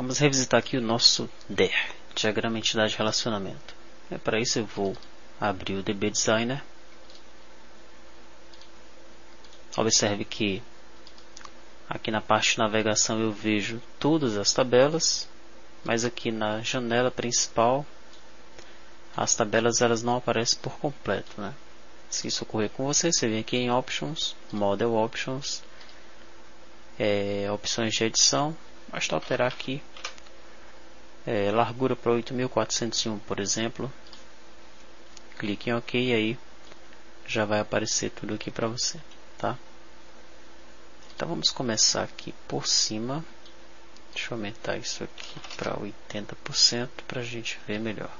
Vamos revisitar aqui o nosso DER, Diagrama Entidade Relacionamento. Para isso eu vou abrir o DB Designer. Observe que aqui na parte de navegação eu vejo todas as tabelas, mas aqui na janela principal as tabelas elas não aparecem por completo, né? Se isso ocorrer com você, você vem aqui em Options, Model Options, opções de edição, basta alterar aqui largura para 8401, por exemplo. Clique em OK e aí já vai aparecer tudo aqui para você, tá? Então vamos começar aqui por cima. Deixa eu aumentar isso aqui para 80% para a gente ver melhor.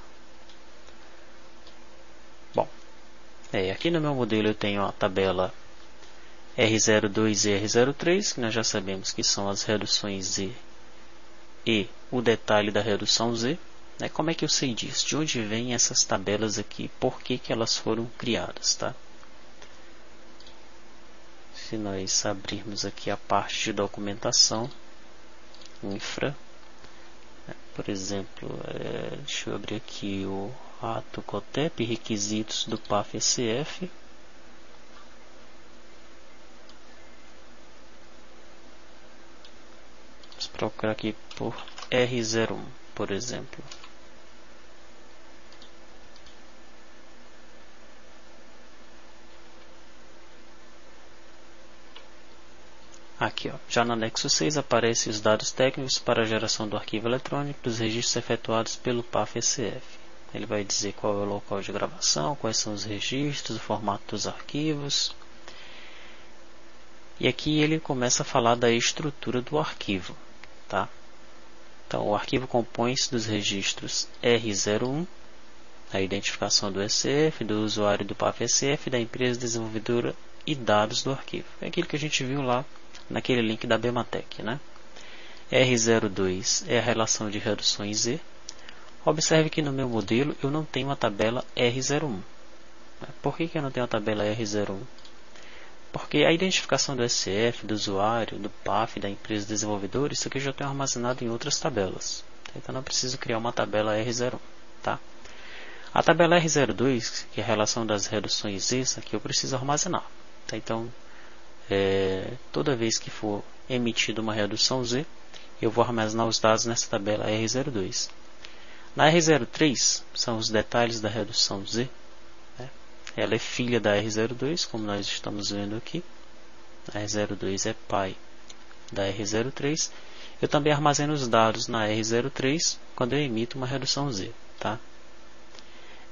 Bom, aqui no meu modelo eu tenho a tabela R02 e R03, que nós já sabemos que são as reduções Z e o detalhe da redução Z. Como é que eu sei disso? De onde vêm essas tabelas aqui? Por que elas foram criadas, tá? Se nós abrirmos aqui a parte de documentação, infra, por exemplo, deixa eu abrir aqui o ato COTEP, requisitos do PAF-SF. Vamos procurar aqui por R01, por exemplo. Aqui, já no anexo 6 aparecem os dados técnicos para a geração do arquivo eletrônico dos registros efetuados pelo PAF-SF. Ele vai dizer qual é o local de gravação, quais são os registros, o formato dos arquivos. E aqui ele começa a falar da estrutura do arquivo, tá? Então, o arquivo compõe-se dos registros R01, a identificação do SF, do usuário do PAF-SF, da empresa desenvolvedora e dados do arquivo. É aquilo que a gente viu lá naquele link da Bematec, né? R02 é a relação de reduções Z. Observe que no meu modelo eu não tenho a tabela R01. Por que eu não tenho a tabela R01? Porque a identificação do SF, do usuário, do PAF, da empresa desenvolvedora, isso aqui eu já tenho armazenado em outras tabelas. Então não preciso criar uma tabela R01. Tá? A tabela R02, que é a relação das reduções Z, isso aqui eu preciso armazenar. Tá? Então, toda vez que for emitida uma redução Z, eu vou armazenar os dados nessa tabela R02. Na R03 são os detalhes da redução Z. Ela é filha da R02, como nós estamos vendo aqui. A R02 é pai da R03. Eu também armazeno os dados na R03 quando eu emito uma redução Z. Tá?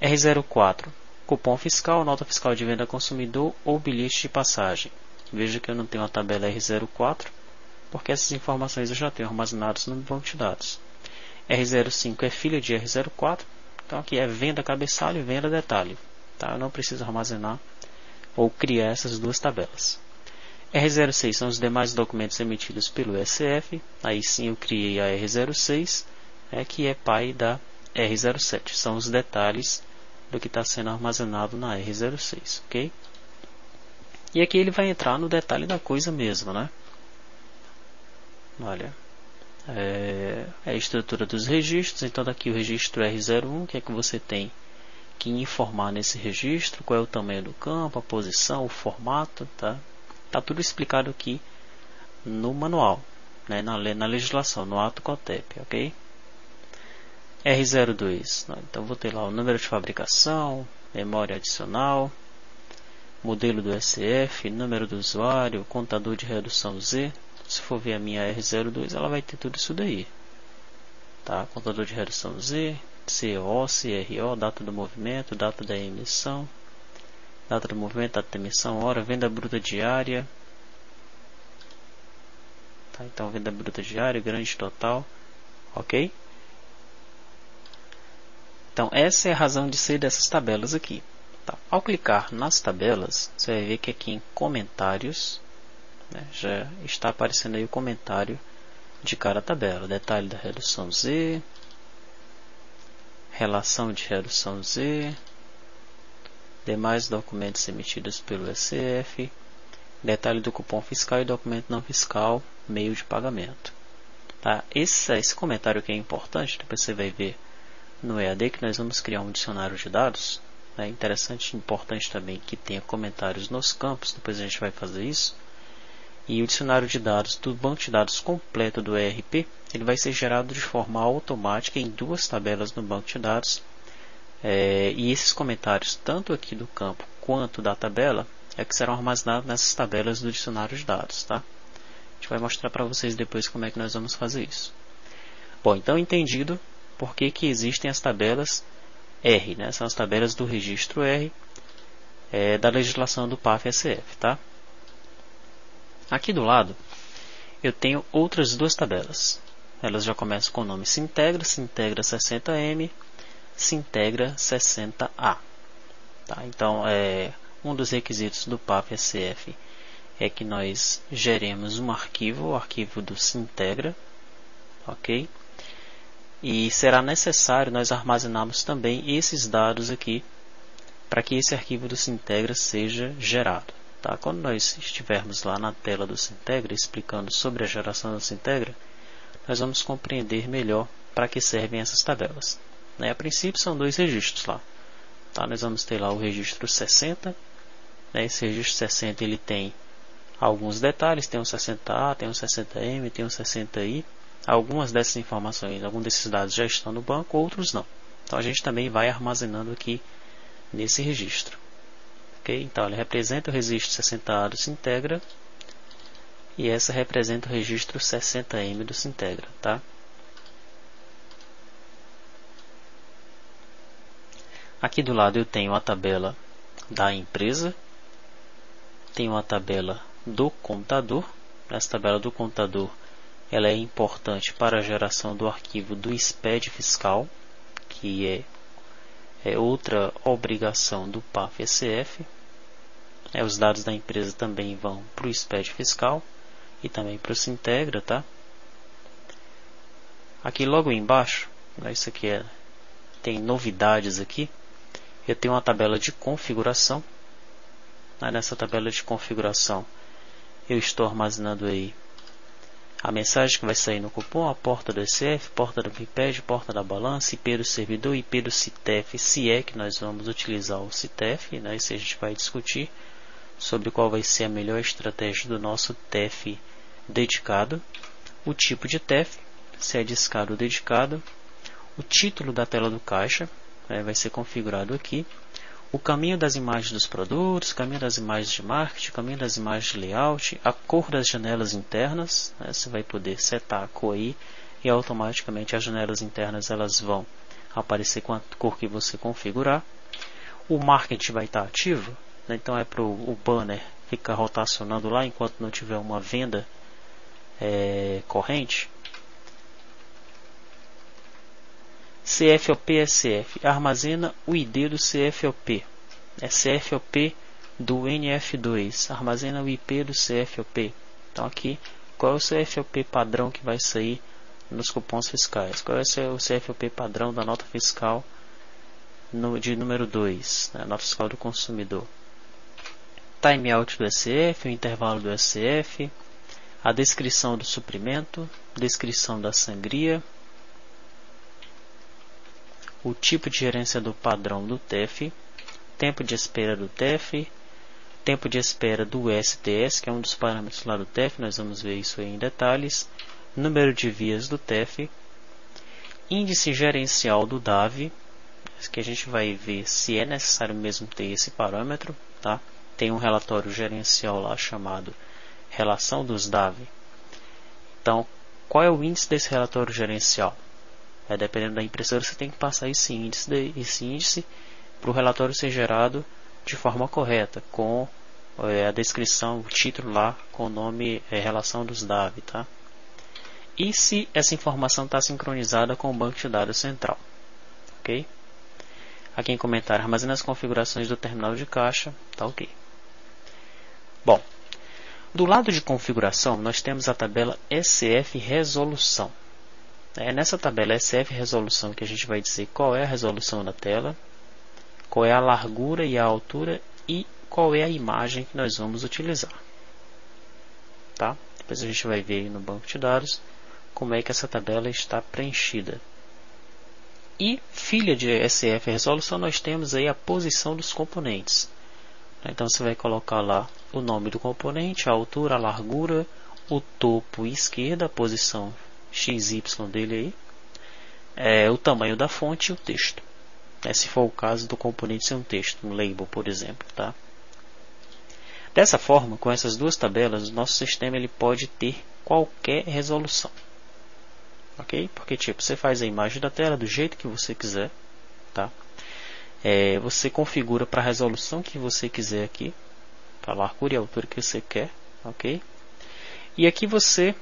R04, cupom fiscal, nota fiscal de venda ao consumidor ou bilhete de passagem. Veja que eu não tenho a tabela R04, porque essas informações eu já tenho armazenadas no banco de dados. R05 é filha de R04, então aqui é venda cabeçalho e venda detalhe. Tá? Eu não preciso armazenar ou criar essas duas tabelas. R06 são os demais documentos emitidos pelo SF, aí sim eu criei a R06, que é pai da R07, são os detalhes do que está sendo armazenado na R06, ok? E aqui ele vai entrar no detalhe da coisa mesmo, né? Olha, a estrutura dos registros. Então daqui o registro R01, o que é que você tem que informar nesse registro? Qual é o tamanho do campo, a posição, o formato, tá? Tá tudo explicado aqui no manual, né? na legislação, no ato COTEP, ok? R02, então vou ter lá o número de fabricação, memória adicional, modelo do SF, número do usuário, contador de redução Z. Se for ver a minha R02, ela vai ter tudo isso daí. Tá? Contador de redução Z, CO, CRO, data do movimento, data da emissão, data do movimento, data da emissão, hora, venda bruta diária. Tá? Então, venda bruta diária, grande total. Ok? Então, essa é a razão de ser dessas tabelas aqui. Tá? Ao clicar nas tabelas, você vai ver que aqui em comentários, já está aparecendo aí o comentário de cada tabela. Detalhe da redução Z, relação de redução Z, demais documentos emitidos pelo SF, detalhe do cupom fiscal e documento não fiscal, meio de pagamento. Tá? Esse comentário aqui é importante, depois você vai ver no EAD que nós vamos criar um dicionário de dados. É interessante e importante também que tenha comentários nos campos, depois a gente vai fazer isso. E o dicionário de dados do banco de dados completo do ERP, ele vai ser gerado de forma automática em 2 tabelas no banco de dados. E esses comentários, tanto aqui do campo quanto da tabela, que serão armazenados nessas tabelas do dicionário de dados. Tá? A gente vai mostrar para vocês depois como é que nós vamos fazer isso. Bom, então entendido por que existem as tabelas R, né? São as tabelas do registro R da legislação do PAF-SF. Tá? Aqui do lado eu tenho outras 2 tabelas. Elas já começam com o nome Sintegra, Sintegra 60M, Sintegra 60A. Tá? Então, um dos requisitos do PAF-SF é que nós geremos um arquivo, o arquivo do Sintegra, ok? E será necessário nós armazenarmos também esses dados aqui para que esse arquivo do Sintegra seja gerado. Tá? Quando nós estivermos lá na tela do Sintegra explicando sobre a geração do Sintegra, nós vamos compreender melhor para que servem essas tabelas. A princípio são 2 registros lá. Tá? Nós vamos ter lá o registro 60. Esse registro 60 ele tem alguns detalhes, tem um 60A, tem um 60M, tem um 60I. Algumas dessas informações, alguns desses dados já estão no banco, outros não. Então a gente também vai armazenando aqui nesse registro. Okay? Então ele representa o registro 60A do Sintegra e essa representa o registro 60M do Sintegra. Tá? Aqui do lado eu tenho a tabela da empresa, tenho a tabela do contador. Essa tabela do contador ela é importante para a geração do arquivo do SPED fiscal, que é outra obrigação do PAF-SF. Os dados da empresa também vão para o SPED fiscal e também para o Sintegra. Tá? Aqui logo embaixo, isso aqui tem novidades aqui. Eu tenho uma tabela de configuração. Nessa tabela de configuração eu estou armazenando aí a mensagem que vai sair no cupom, a porta do ECF, porta do PIPED, porta da balança, IP do servidor, IP do CITEF, se é que nós vamos utilizar o CITEF, né? Isso a gente vai discutir sobre qual vai ser a melhor estratégia do nosso TEF dedicado, o tipo de TEF, se é discado ou dedicado, o título da tela do caixa, vai ser configurado aqui, o caminho das imagens dos produtos, o caminho das imagens de marketing, o caminho das imagens de layout, a cor das janelas internas, você vai poder setar a cor aí e automaticamente as janelas internas elas vão aparecer com a cor que você configurar. O marketing vai estar ativo, então é para o banner ficar rotacionando lá enquanto não tiver uma venda corrente. CFOP SF armazena o ID do CFOP. CFOP do NF2 armazena o IP do CFOP. Então aqui, qual é o CFOP padrão que vai sair nos cupons fiscais? Qual é o CFOP padrão da nota fiscal de número 2, nota fiscal do consumidor? Timeout do SF, o intervalo do SF, a descrição do suprimento, descrição da sangria, o tipo de gerenciador padrão do TEF, tempo de espera do TEF, tempo de espera do STS, que é um dos parâmetros lá do TEF, nós vamos ver isso aí em detalhes, número de vias do TEF, índice gerencial do DAV, que a gente vai ver se é necessário mesmo ter esse parâmetro. Tá? Tem um relatório gerencial lá chamado relação dos DAV. Então, qual é o índice desse relatório gerencial? Dependendo da impressora, você tem que passar esse índice para o relatório ser gerado de forma correta, com a descrição, o título lá, com o nome relação dos DAV. Tá? E se essa informação está sincronizada com o banco de dados central. Ok? Aqui em comentário, armazena as configurações do terminal de caixa. Tá ok. Bom, do lado de configuração, nós temos a tabela SF Resolução. É nessa tabela SF Resolução que a gente vai dizer qual é a resolução da tela, qual é a largura e a altura e qual é a imagem que nós vamos utilizar. Tá? Depois a gente vai ver aí no banco de dados como é que essa tabela está preenchida. E filha de SF resolução, nós temos aí a posição dos componentes. Então você vai colocar lá o nome do componente, a altura, a largura, o topo esquerda, a posição XY dele aí, o tamanho da fonte e o texto. Se for o caso do componente ser um texto, um label, por exemplo, tá? Dessa forma, com essas duas tabelas, o nosso sistema ele pode ter qualquer resolução. Ok? Porque tipo, você faz a imagem da tela do jeito que você quiser, tá? Você configura para a resolução que você quiser aqui, para a largura e a altura que você quer, ok? E aqui você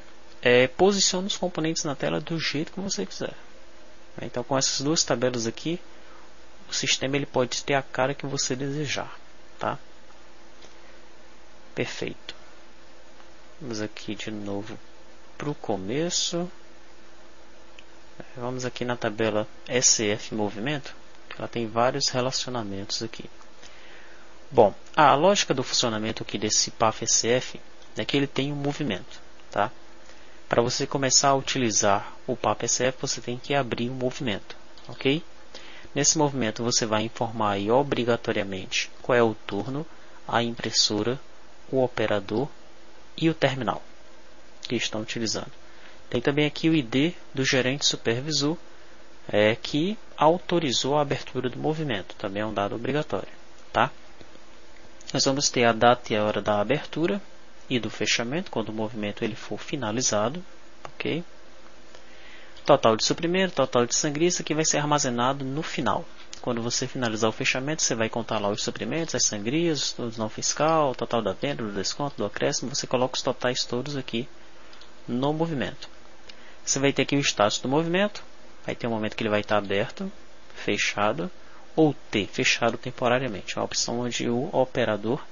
posiciona os componentes na tela do jeito que você quiser. Então, com essas duas tabelas aqui, o sistema ele pode ter a cara que você desejar, tá? Perfeito. Vamos aqui de novo para o começo. Vamos aqui na tabela SF movimento. Ela tem vários relacionamentos aqui. Bom, a lógica do funcionamento aqui desse PAF-SF é que ele tem um movimento, tá? Para você começar a utilizar o PAF-SF, você tem que abrir um movimento, ok? Nesse movimento você vai informar aí, obrigatoriamente qual é o turno, a impressora, o operador e o terminal que estão utilizando. Tem também aqui o ID do gerente supervisor, que autorizou a abertura do movimento. Também é um dado obrigatório, tá? Nós vamos ter a data e a hora da abertura e do fechamento, quando o movimento ele for finalizado, ok? Total de suprimento, total de sangria, isso aqui vai ser armazenado no final. Quando você finalizar o fechamento, você vai contar lá os suprimentos, as sangrias, os não fiscal, o total da venda, do desconto, do acréscimo. Você coloca os totais todos aqui no movimento. Você vai ter aqui o status do movimento. Vai ter um momento que ele vai estar aberto, fechado ou fechado temporariamente. É uma opção onde o operador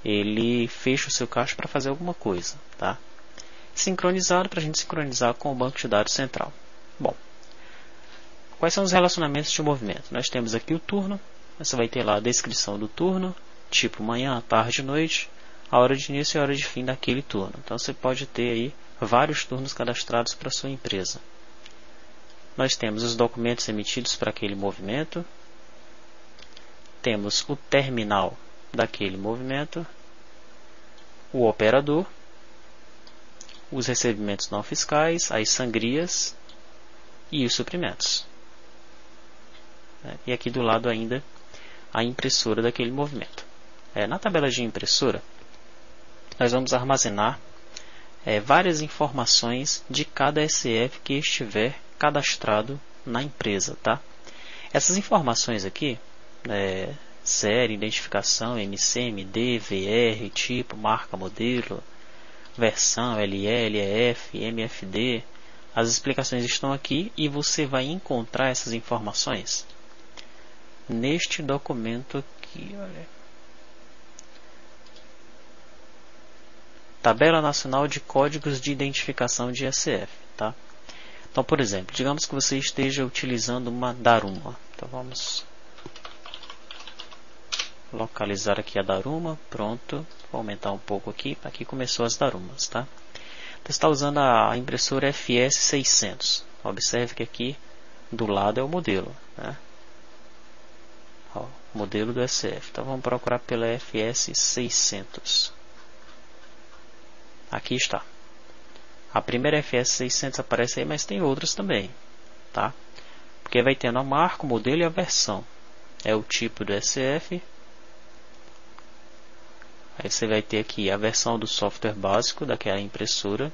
ele fecha o seu caixa para fazer alguma coisa, tá? Sincronizado para a gente sincronizar com o banco de dados central. Bom, quais são os relacionamentos de movimento? Nós temos aqui o turno. Você vai ter lá a descrição do turno, tipo manhã, tarde, noite, a hora de início e a hora de fim daquele turno. Então você pode ter aí vários turnos cadastrados para a sua empresa. Nós temos os documentos emitidos para aquele movimento. Temos o terminal daquele movimento. O operador. Os recebimentos não fiscais. As sangrias. E os suprimentos. E aqui do lado ainda a impressora daquele movimento. Na tabela de impressora, nós vamos armazenar várias informações de cada SF que estiver cadastrado na empresa, tá? Essas informações aqui, série, identificação, MCMD, VR, tipo, marca, modelo, versão, LL, EF, MFD, as explicações estão aqui e você vai encontrar essas informações neste documento aqui, olha. Tabela Nacional de Códigos de Identificação de SF, tá? Então, por exemplo, digamos que você esteja utilizando uma Daruma. Então, vamos localizar aqui a Daruma. Pronto. Vou aumentar um pouco aqui. Aqui começou as Darumas, tá? Então, você está usando a impressora FS600. Observe que aqui do lado é o modelo, né? Ó, modelo do SF. Então, vamos procurar pela FS600. Aqui está. A primeira FS600 aparece aí, mas tem outras também, tá? Porque vai tendo a marca, o modelo e a versão. É o tipo do SF. Aí você vai ter aqui a versão do software básico daquela impressora,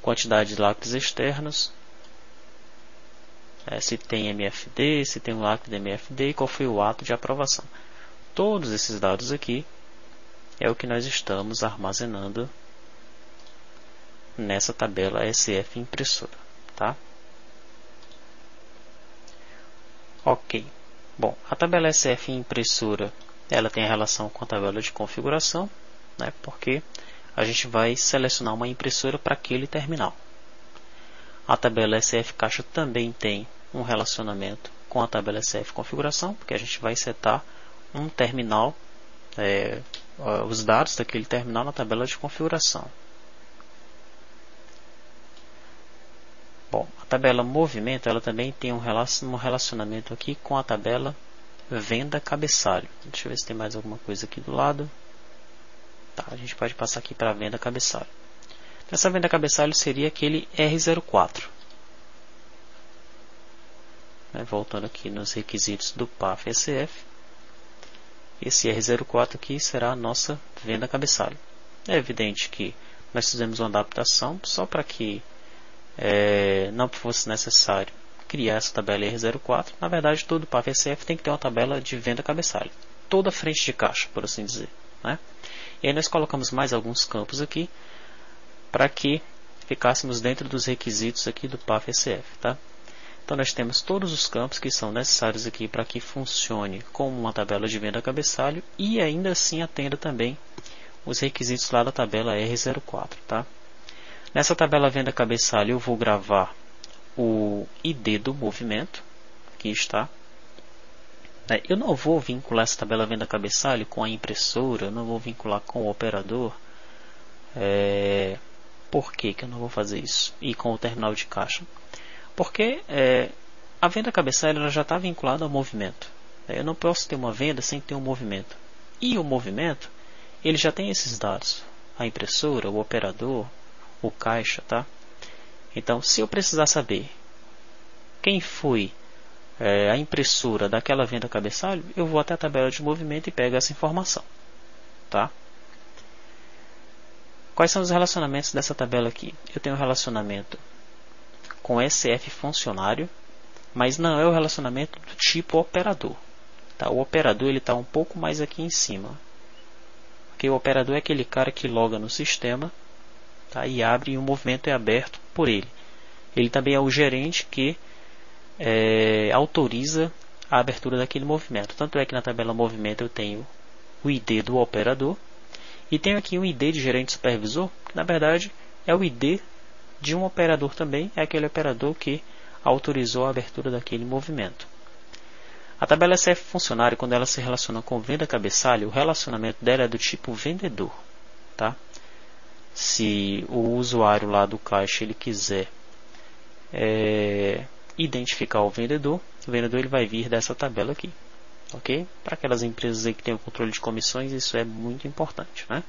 quantidade de lacres externos, se tem MFD, se tem um lacre de MFD e qual foi o ato de aprovação. Todos esses dados aqui é o que nós estamos armazenando nessa tabela SF impressora, tá? Ok. Bom, a tabela SF impressora, ela tem a relação com a tabela de configuração, né? Porque a gente vai selecionar uma impressora para aquele terminal. A tabela SF caixa também tem um relacionamento com a tabela SF configuração, porque a gente vai setar um terminal, os dados daquele terminal na tabela de configuração. tabela movimento, ela também tem um relacionamento aqui com a tabela venda cabeçalho. Deixa eu ver se tem mais alguma coisa aqui do lado. Tá, a gente pode passar aqui para a venda cabeçalho. Essa venda cabeçalho seria aquele R04. Voltando aqui nos requisitos do PAF SF. Esse R04 aqui será a nossa venda cabeçalho. É evidente que nós fizemos uma adaptação só para que não fosse necessário criar essa tabela R04. Na verdade, todo PAF SF tem que ter uma tabela de venda cabeçalho. Toda frente de caixa, por assim dizer. Né? E aí nós colocamos mais alguns campos aqui para que ficássemos dentro dos requisitos aqui do PAF SF. Tá? Então nós temos todos os campos que são necessários aqui para que funcione como uma tabela de venda cabeçalho e ainda assim atenda também os requisitos lá da tabela R04. Tá? Nessa tabela venda cabeçalho eu vou gravar o ID do movimento. Aqui está. Eu não vou vincular essa tabela venda cabeçalho com a impressora, eu não vou vincular com o operador. Por que eu não vou fazer isso? E com o terminal de caixa? Porque a venda cabeçalho ela já está vinculada ao movimento. Eu não posso ter uma venda sem ter um movimento. E o movimento, ele já tem esses dados. A impressora, o operador, o caixa, tá? Então, se eu precisar saber quem foi a impressora daquela venda cabeçalho, eu vou até a tabela de movimento e pego essa informação. Tá? Quais são os relacionamentos dessa tabela aqui? Eu tenho um relacionamento com SF funcionário, mas não é o relacionamento do tipo operador. Tá? O operador está um pouco mais aqui em cima. Porque o operador é aquele cara que loga no sistema, tá? E abre e o movimento é aberto por ele. Ele também é o gerente que autoriza a abertura daquele movimento. Tanto é que na tabela movimento eu tenho o ID do operador e tenho aqui um ID de gerente supervisor, que na verdade é o ID de um operador também, é aquele operador que autorizou a abertura daquele movimento. A tabela SF funcionário, quando ela se relaciona com venda cabeçalho, o relacionamento dela é do tipo vendedor. Tá? Se o usuário lá do caixa ele quiser identificar o vendedor ele vai vir dessa tabela aqui. Ok? Para aquelas empresas aí que têm o controle de comissões, isso é muito importante. Né?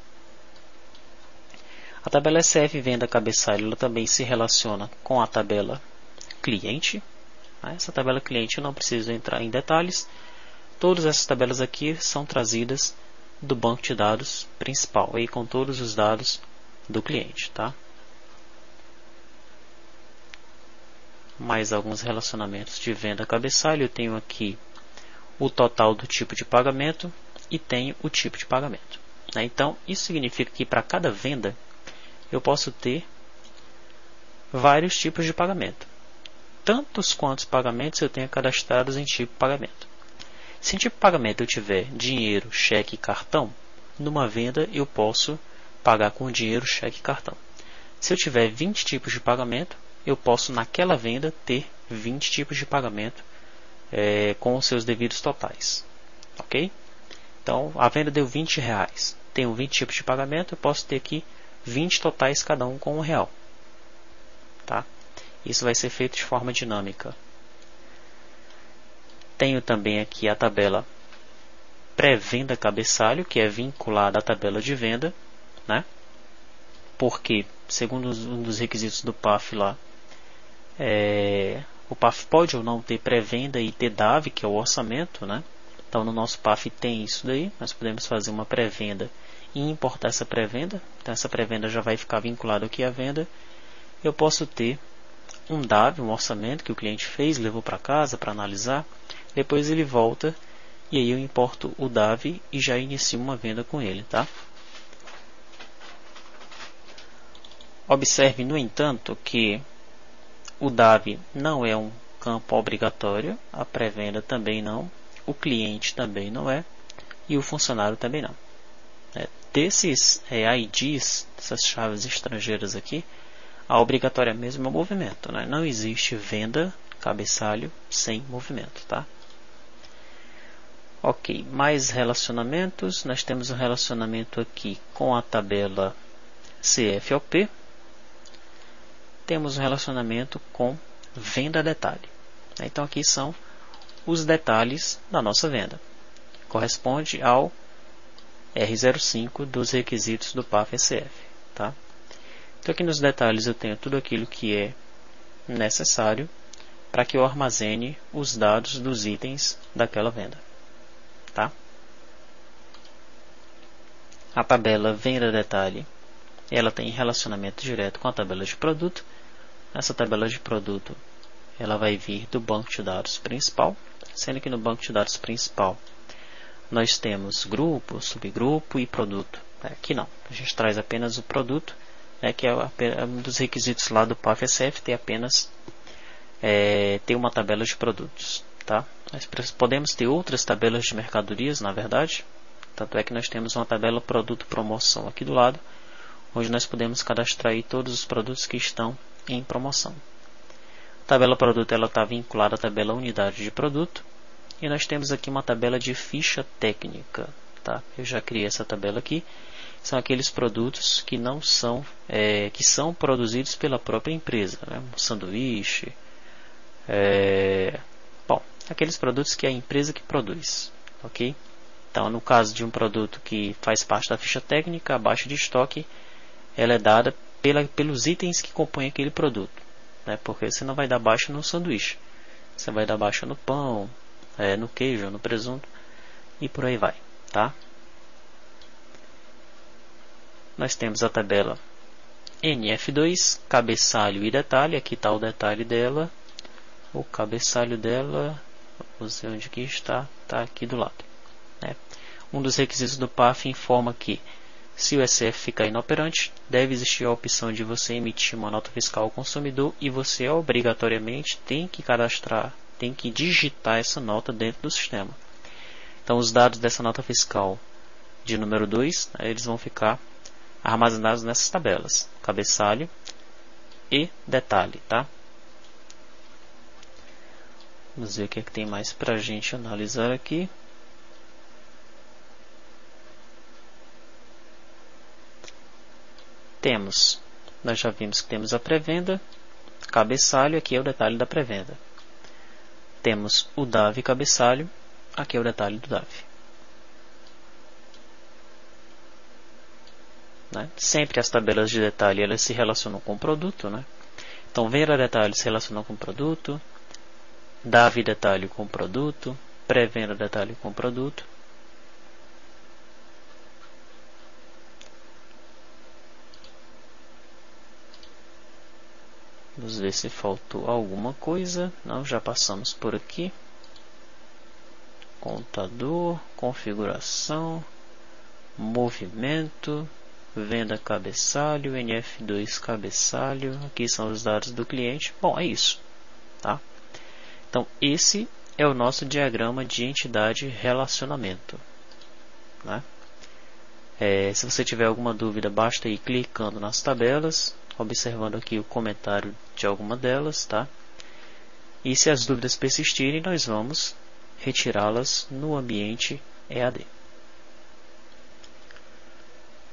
A tabela SF venda cabeçalho ela também se relaciona com a tabela cliente. Essa tabela cliente eu não preciso entrar em detalhes. Todas essas tabelas aqui são trazidas do banco de dados principal, aí com todos os dados do cliente. Tá? Mais alguns relacionamentos de venda cabeçalho. Eu tenho aqui o total do tipo de pagamento e tenho o tipo de pagamento. Então, isso significa que para cada venda eu posso ter vários tipos de pagamento. Tantos quantos pagamentos eu tenho cadastrados em tipo de pagamento. Se em tipo de pagamento eu tiver dinheiro, cheque e cartão, numa venda eu posso pagar com dinheiro, cheque e cartão. Se eu tiver 20 tipos de pagamento, eu posso naquela venda ter 20 tipos de pagamento com os seus devidos totais. Ok? Então a venda deu R$20. Tenho 20 tipos de pagamento, eu posso ter aqui 20 totais, cada um com R$1. Tá? Isso vai ser feito de forma dinâmica. Tenho também aqui a tabela pré-venda cabeçalho, que é vinculada à tabela de venda. Né? Porque, segundo um dos requisitos do PAF lá, o PAF pode ou não ter pré-venda e ter DAV, que é o orçamento. Né? Então no nosso PAF tem isso daí. Nós podemos fazer uma pré-venda e importar essa pré-venda. Então essa pré-venda já vai ficar vinculada aqui à venda. Eu posso ter um DAV, um orçamento que o cliente fez, levou para casa para analisar. Depois ele volta e aí eu importo o DAV e já inicio uma venda com ele. Tá? Observe, no entanto, que o DAV não é um campo obrigatório, a pré-venda também não, o cliente também não é e o funcionário também não. Desses IDs, dessas chaves estrangeiras aqui, a obrigatória mesmo é o movimento. Né? Não existe venda cabeçalho sem movimento. Tá? Ok, mais relacionamentos. Nós temos um relacionamento aqui com a tabela CFOP. Temos um relacionamento com venda detalhe. Então aqui são os detalhes da nossa venda. Corresponde ao R05 dos requisitos do PAF-SF. Tá? Então aqui nos detalhes eu tenho tudo aquilo que é necessário para que eu armazene os dados dos itens daquela venda. Tá? A tabela venda detalhe, ela tem relacionamento direto com a tabela de produto. Essa tabela de produto ela vai vir do banco de dados principal, sendo que no banco de dados principal nós temos grupo, subgrupo e produto. Aqui não, a gente traz apenas o produto, que é um dos requisitos lá do PAF-SF, ter apenas ter uma tabela de produtos. Tá? Nós podemos ter outras tabelas de mercadorias, na verdade, tanto é que nós temos uma tabela produto promoção aqui do lado, onde nós podemos cadastrar aí todos os produtos que estão em promoção. A tabela produto está vinculada à tabela unidade de produto, e nós temos aqui uma tabela de ficha técnica. Tá? Eu já criei essa tabela aqui. São aqueles produtos que não são, que são produzidos pela própria empresa, né? Um sanduíche, aqueles produtos que é a empresa que produz, ok? Então, no caso de um produto que faz parte da ficha técnica, a baixa de estoque ela é dada pelos itens que compõem aquele produto, né? Porque você não vai dar baixa no sanduíche, você vai dar baixa no pão, no queijo, no presunto e por aí vai, tá? Nós temos a tabela NF2, cabeçalho e detalhe. Aqui está o detalhe dela, o cabeçalho dela, vamos ver onde que está, está aqui do lado, né? Um dos requisitos do PAF informa que se o SF ficar inoperante, deve existir a opção de você emitir uma nota fiscal ao consumidor e você obrigatoriamente tem que cadastrar, tem que digitar essa nota dentro do sistema. Então os dados dessa nota fiscal de número 2, eles vão ficar armazenados nessas tabelas, cabeçalho e detalhe, tá? Vamos ver o que é que tem mais para a gente analisar aqui. Nós já vimos que temos a pré-venda, cabeçalho, aqui é o detalhe da pré-venda. Temos o DAV cabeçalho, aqui é o detalhe do DAV. Né? Sempre as tabelas de detalhe elas se relacionam com o produto, né? Então venda detalhe se relaciona com o produto, DAV detalhe com o produto, pré-venda detalhe com o produto. Vamos ver se faltou alguma coisa. Não, já passamos por aqui. Contador, configuração, movimento, venda cabeçalho, NF2 cabeçalho. Aqui são os dados do cliente. Bom, é isso. Tá? Então, esse é o nosso diagrama de entidade relacionamento. Né? Se você tiver alguma dúvida, basta ir clicando nas tabelas, observando aqui o comentário de alguma delas, tá? E se as dúvidas persistirem, nós vamos retirá-las no ambiente EAD.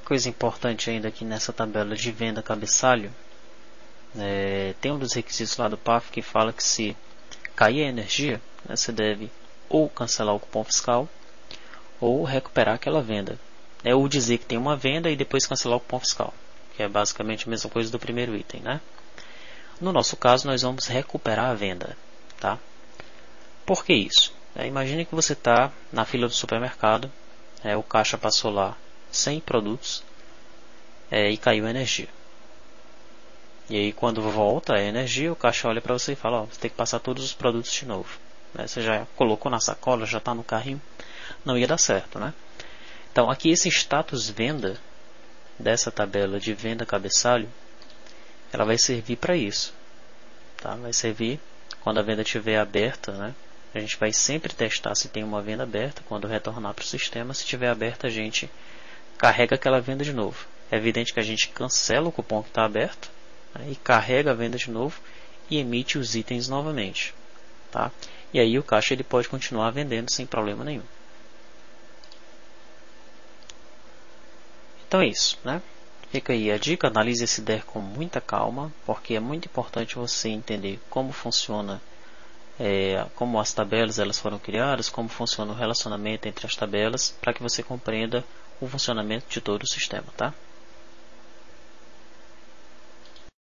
Coisa importante ainda aqui nessa tabela de venda cabeçalho, tem um dos requisitos lá do PAF que fala que se cair a energia, né, você deve ou cancelar o cupom fiscal ou recuperar aquela venda. Ou dizer que tem uma venda e depois cancelar o cupom fiscal, que é basicamente a mesma coisa do primeiro item, né? No nosso caso, nós vamos recuperar a venda, tá? Por que isso? Imagine que você está na fila do supermercado, o caixa passou lá 100 produtos e caiu a energia. E aí quando volta a energia, o caixa olha para você e fala, você tem que passar todos os produtos de novo. Você já colocou na sacola, já está no carrinho, não ia dar certo, né? Então aqui esse status venda dessa tabela de venda cabeçalho, ela vai servir para isso, tá? Vai servir quando a venda estiver aberta, né? A gente vai sempre testar se tem uma venda aberta. Quando retornar para o sistema, se estiver aberta, a gente carrega aquela venda de novo. É evidente que a gente cancela o cupom que está aberto, né? E carrega a venda de novo e emite os itens novamente, tá? E aí o caixa ele pode continuar vendendo sem problema nenhum. Então é isso, né? Fica aí a dica, analise esse DER com muita calma, porque é muito importante você entender como funciona, como as tabelas elas foram criadas, como funciona o relacionamento entre as tabelas, para que você compreenda o funcionamento de todo o sistema, tá?